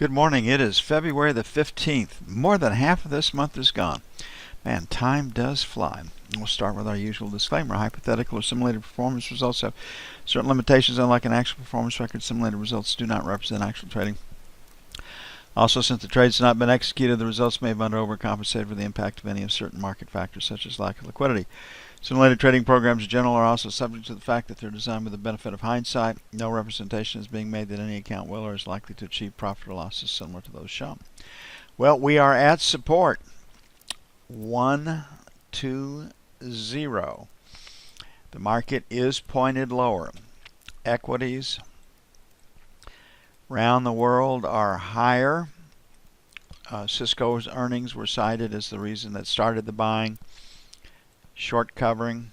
Good morning. It is February the 15th. More than half of this month is gone. Man, time does fly. We'll start with our usual disclaimer. Hypothetical or simulated performance results have certain limitations. Unlike an actual performance record, simulated results do not represent actual trading. Also, since the trades have not been executed, the results may have been overcompensated for the impact of any of certain market factors, such as lack of liquidity. Simulated trading programs in general are also subject to the fact that they're designed with the benefit of hindsight. No representation is being made that any account will or is likely to achieve profit or losses similar to those shown. Well, we are at support 120. The market is pointed lower. Equities around the world are higher. Cisco's earnings were cited as the reason that started the buying. Short covering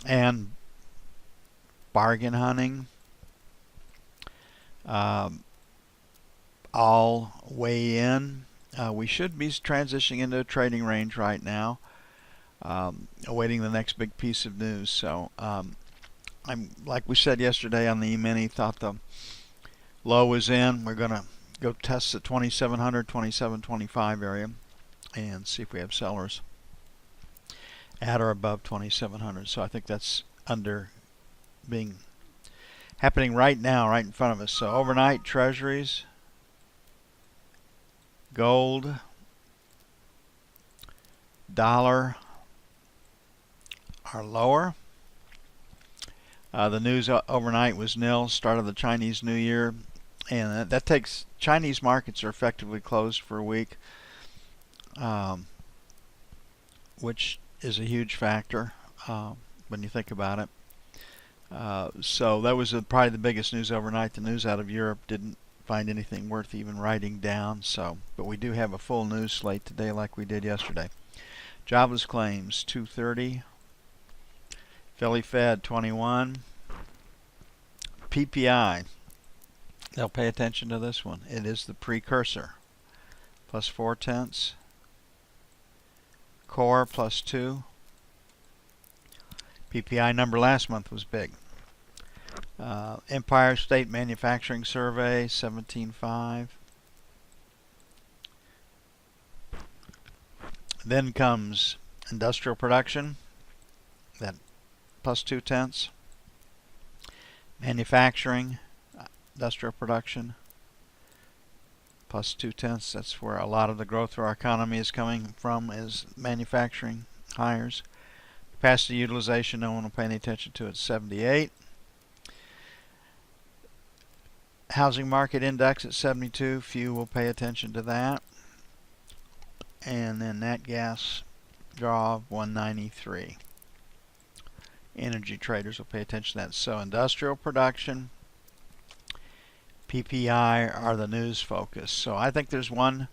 and bargain hunting all weigh in. We should be transitioning into a trading range right now, awaiting the next big piece of news. So I'm, like we said yesterday on the Emini, thought the low was in. We're going to go test the 2700, 2725 area and see if we have sellers at or above 2700. So I think that's happening right now, right in front of us. So overnight treasuries, gold, dollar are lower. The news overnight was nil, start of the Chinese New Year, and that takes Chinese markets are effectively closed for a week. Which is a huge factor when you think about it. So that was probably the biggest news overnight. The news out of Europe didn't find anything worth even writing down. But we do have a full news slate today like we did yesterday. Jobless claims 230. Philly Fed 21. PPI. They'll pay attention to this one. It is the precursor. Plus 0.4. Core plus 2. PPI number last month was big. Empire State Manufacturing Survey 17.5. Then comes industrial production, that plus 0.2. Manufacturing, industrial production plus 0.2. That's where a lot of the growth of our economy is coming from, is manufacturing hires. Capacity utilization, no one will pay any attention to it, 78. Housing market index at 72, few will pay attention to that. And then nat gas draw of 193. Energy traders will pay attention to that. So industrial production, PPI are the news focus. So I think there's one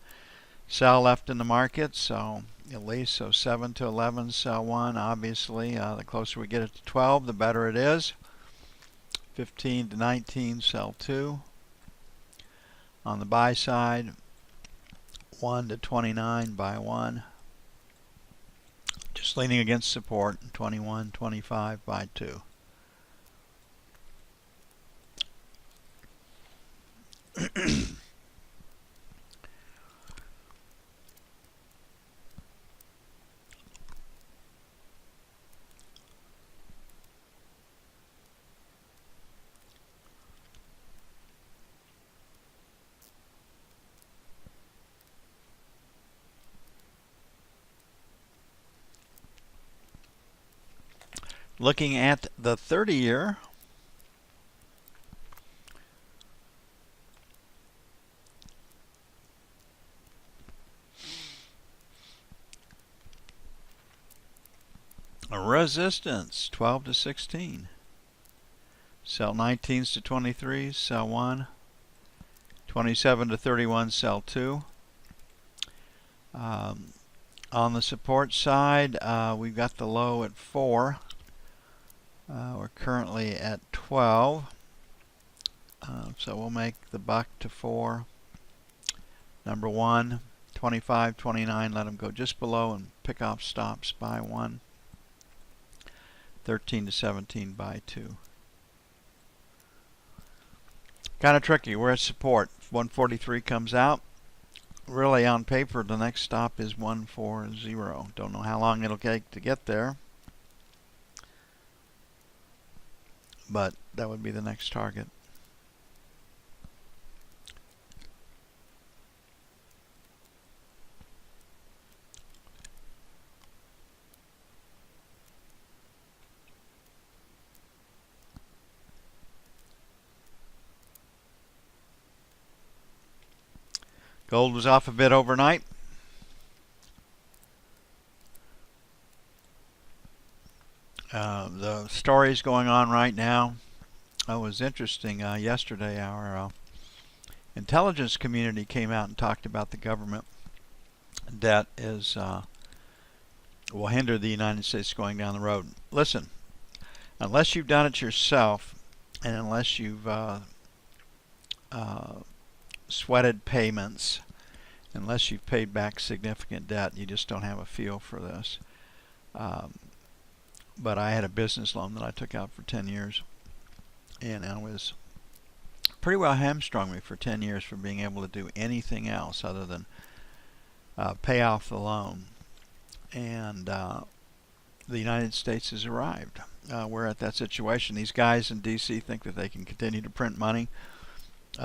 sell left in the market. So at least 7 to 11 sell one. Obviously, the closer we get it to 12, the better it is. 15 to 19 sell 2. On the buy side, 1 to 29 buy 1. Just leaning against support. 21, 25 buy 2. Looking at the 30-year, resistance 12 to 16. Sell 19s to 23s, sell 1. 27 to 31, sell 2. On the support side, we've got the low at 4. We're currently at 12. So we'll make the buck to 4. Number 1, 25, 29, let them go just below and pick off stops by 1. 13 to 17 by 2. Kind of tricky. We're at support. If 143 comes out, really on paper the next stop is 140. Don't know how long it'll take to get there, but that would be the next target. Gold was off a bit overnight. The stories going on right now. It was interesting. Yesterday, our intelligence community came out and talked about the government debt will hinder the United States going down the road. Listen, unless you've done it yourself, and unless you've sweated payments, unless you've paid back significant debt, you just don't have a feel for this. But I had a business loan that I took out for 10 years, and I was pretty well hamstrung me for 10 years for being able to do anything else other than pay off the loan. And the United States has arrived. We're at that situation. These guys in D.C. think that they can continue to print money.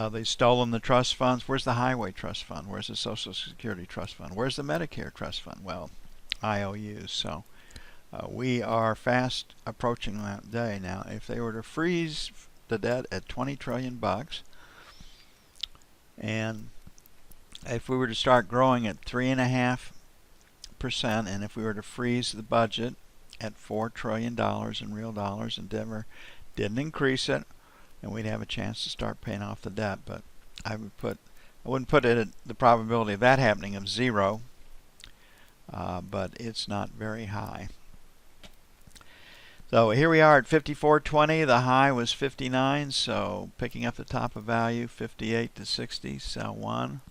They've stolen the trust funds. Where's the Highway Trust Fund? Where's the Social Security Trust Fund? Where's the Medicare Trust Fund? Well, IOUs. So we are fast approaching that day. Now, if they were to freeze the debt at $20 trillion bucks, and if we were to start growing at 3.5%, and if we were to freeze the budget at $4 trillion in real dollars, and Denver didn't increase it, and we'd have a chance to start paying off the debt. But I wouldn't put it at the probability of that happening of 0, but it's not very high. So here we are at 54.20. The high was 59, so picking up the top of value, 58 to 60, sell 1.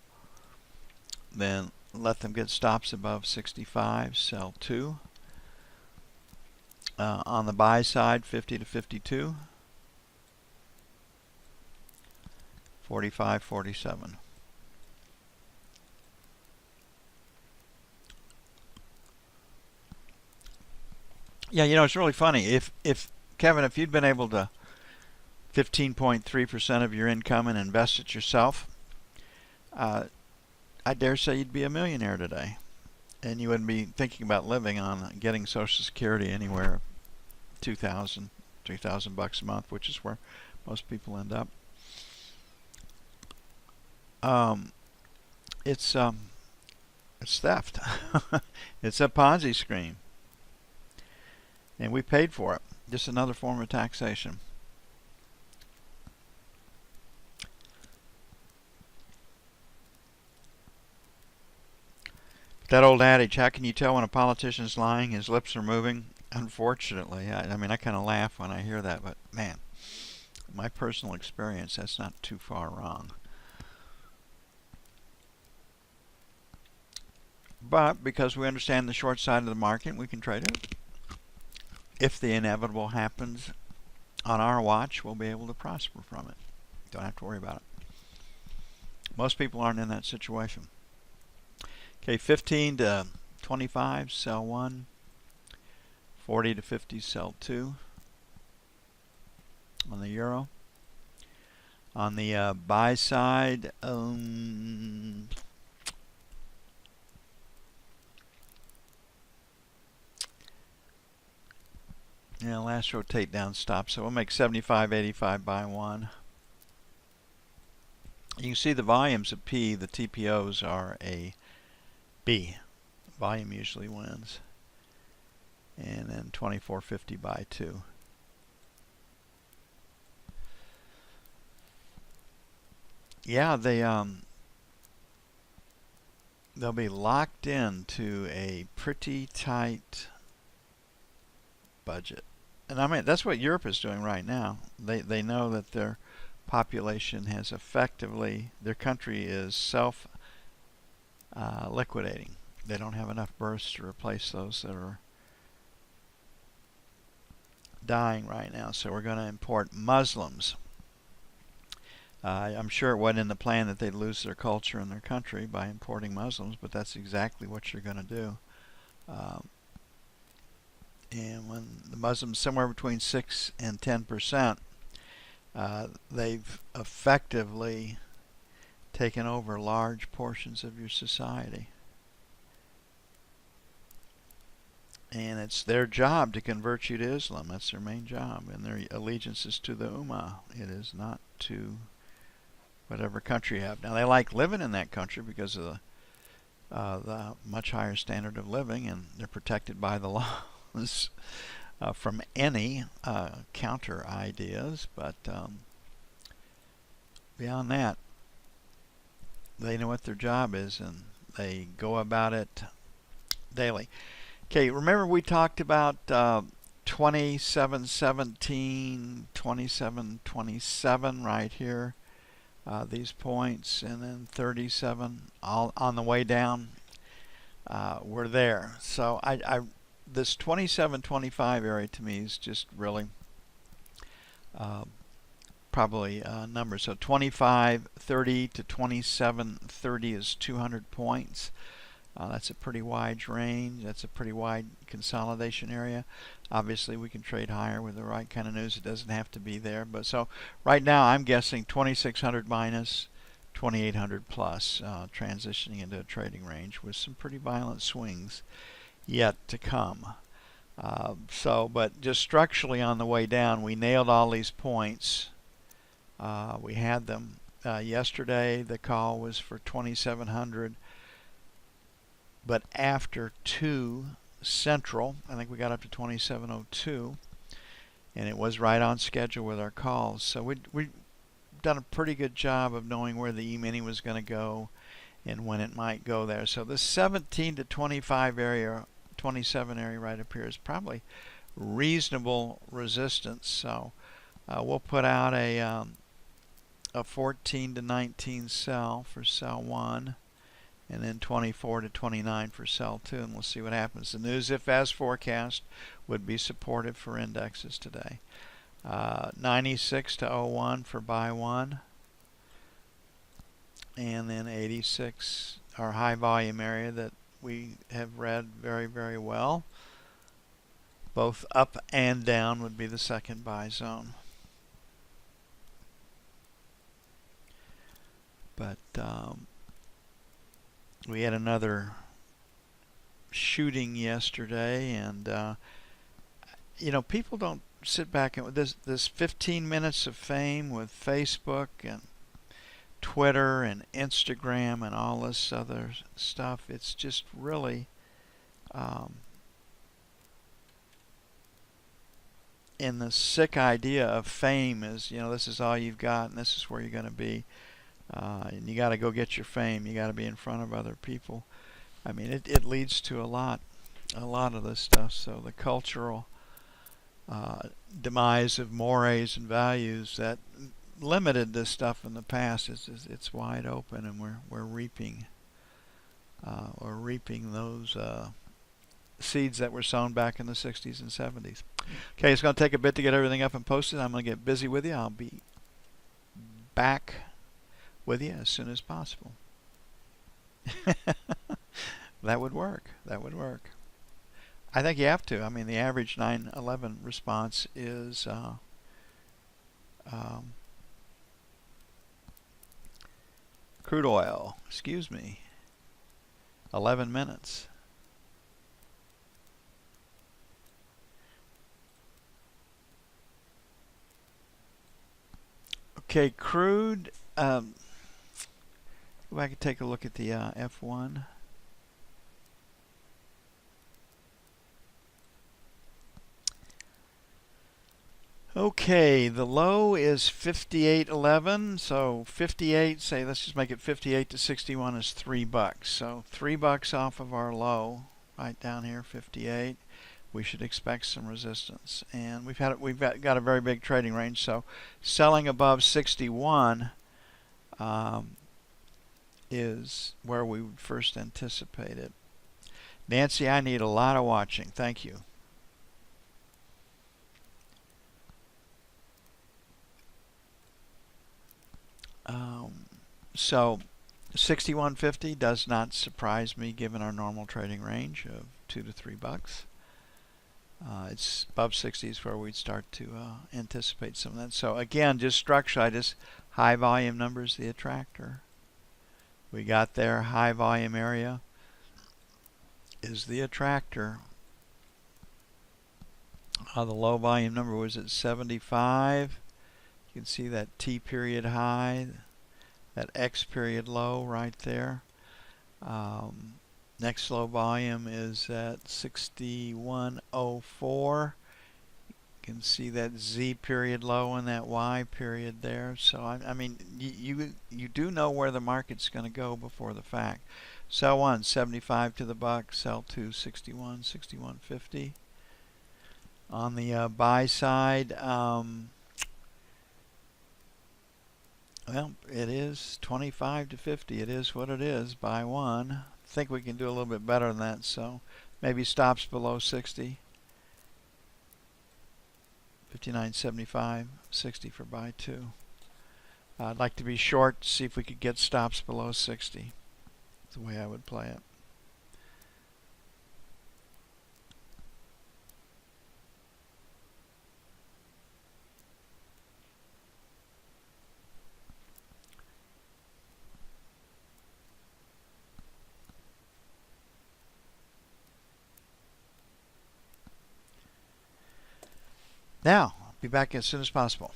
Then let them get stops above 65, sell 2. On the buy side, 50 to 52, 45, 47. Yeah, it's really funny. If Kevin, if you'd been able to 15.3% of your income and invest it yourself, I dare say you'd be a millionaire today, and you wouldn't be thinking about living on getting Social Security anywhere $2,000, $3,000 a month, which is where most people end up. It's theft. It's a Ponzi scheme. And we paid for it. Just another form of taxation. That old adage, how can you tell when a politician's lying? His lips are moving. Unfortunately, I mean, I kind of laugh when I hear that, but man, my personal experience, that's not too far wrong. But because we understand the short side of the market, we can trade it. If the inevitable happens on our watch, we'll be able to prosper from it. Don't have to worry about it. Most people aren't in that situation. Okay, 15 to 25, sell 1. 40 to 50, sell 2 on the euro. On the buy side, last rotate down stop, so we'll make 75.85 buy 1. You can see the volumes of P, the TPOs are a B. Volume usually wins. And then 24.50 buy 2. Yeah, they'll be locked into a pretty tight budget. And I mean, that's what Europe is doing right now. They know that their population has effectively, their country is self-liquidating. They don't have enough births to replace those that are dying right now. So we're going to import Muslims I'm sure it wasn't in the plan that they'd lose their culture and their country by importing Muslims, but that's exactly what you're going to do. And when the Muslims somewhere between 6 and 10%, they've effectively taken over large portions of your society. And it's their job to convert you to Islam. That's their main job. And their allegiance is to the Ummah. It is not to whatever country you have. Now, they like living in that country because of the much higher standard of living, and they're protected by the laws from any counter ideas. But beyond that, they know what their job is, and they go about it daily. Okay, remember we talked about 2717, 2727 right here, these points, and then 37 all on the way down. We're there. So this 2725 area to me is just really probably numbers. So 2530 to 2730 is 200 points. That's a pretty wide range. That's a pretty wide consolidation area. Obviously, we can trade higher with the right kind of news. It doesn't have to be there. But so right now, I'm guessing 2600 minus 2800 plus, transitioning into a trading range with some pretty violent swings yet to come. But just structurally on the way down, we nailed all these points. We had them yesterday. The call was for 2700. But after 2 Central, I think we got up to 2702, and it was right on schedule with our calls. So we've done a pretty good job of knowing where the Emini was going to go and when it might go there. So this 17 to 25 area, 27 area right up here is probably reasonable resistance. So we'll put out a 14 to 19 sell for sell 1. And then 24 to 29 for sell 2, and we'll see what happens. The news, if as forecast, would be supportive for indexes today. 96 to 01 for buy 1. And then 86, our high volume area that we have read very, very well. Both up and down would be the second buy zone. But we had another shooting yesterday, and people don't sit back and this 15 minutes of fame with Facebook and Twitter and Instagram and all this other stuff. It's just really and the sick idea of fame is, this is all you've got and this is where you're going to be. And you got to go get your fame. You got to be in front of other people. I mean, it leads to a lot of this stuff. So the cultural demise of mores and values that limited this stuff in the past it's wide open, and we're reaping those seeds that were sown back in the 60s and 70s. Okay, it's going to take a bit to get everything up and posted. I'm going to get busy with you. I'll be back with you as soon as possible. That would work. I think you have to. I mean, the average 9/11 response is crude oil. 11 minutes. Okay, crude. Go back and take a look at the F1. Okay, the low is 58.11. So 58, say let's just make it 58 to 61 is $3. So $3 off of our low, right down here, 58. We should expect some resistance, and we've got a very big trading range. So selling above 61 is where we would first anticipate it. Nancy, I need a lot of watching. Thank you. So 61.50 does not surprise me given our normal trading range of $2 to $3. It's above 60 is where we'd start to anticipate some of that. So again, just structure. I just high volume numbers, the attractor. We got there. High volume area is the attractor. The low volume number was at 75. You can see that T period high, that X period low right there. Next low volume is at 61.04. You can see that Z period low and that Y period there. So I mean, you do know where the market's going to go before the fact. Sell 1, 75 to the buck. Sell 2, 61, 61.50. On the buy side, well, it is 25 to 50. It is what it is. Buy 1. I think we can do a little bit better than that, so maybe stops below 60. 59.75, 60 for buy 2. I'd like to be short, see if we could get stops below 60. That's the way I would play it. Now, I'll be back as soon as possible.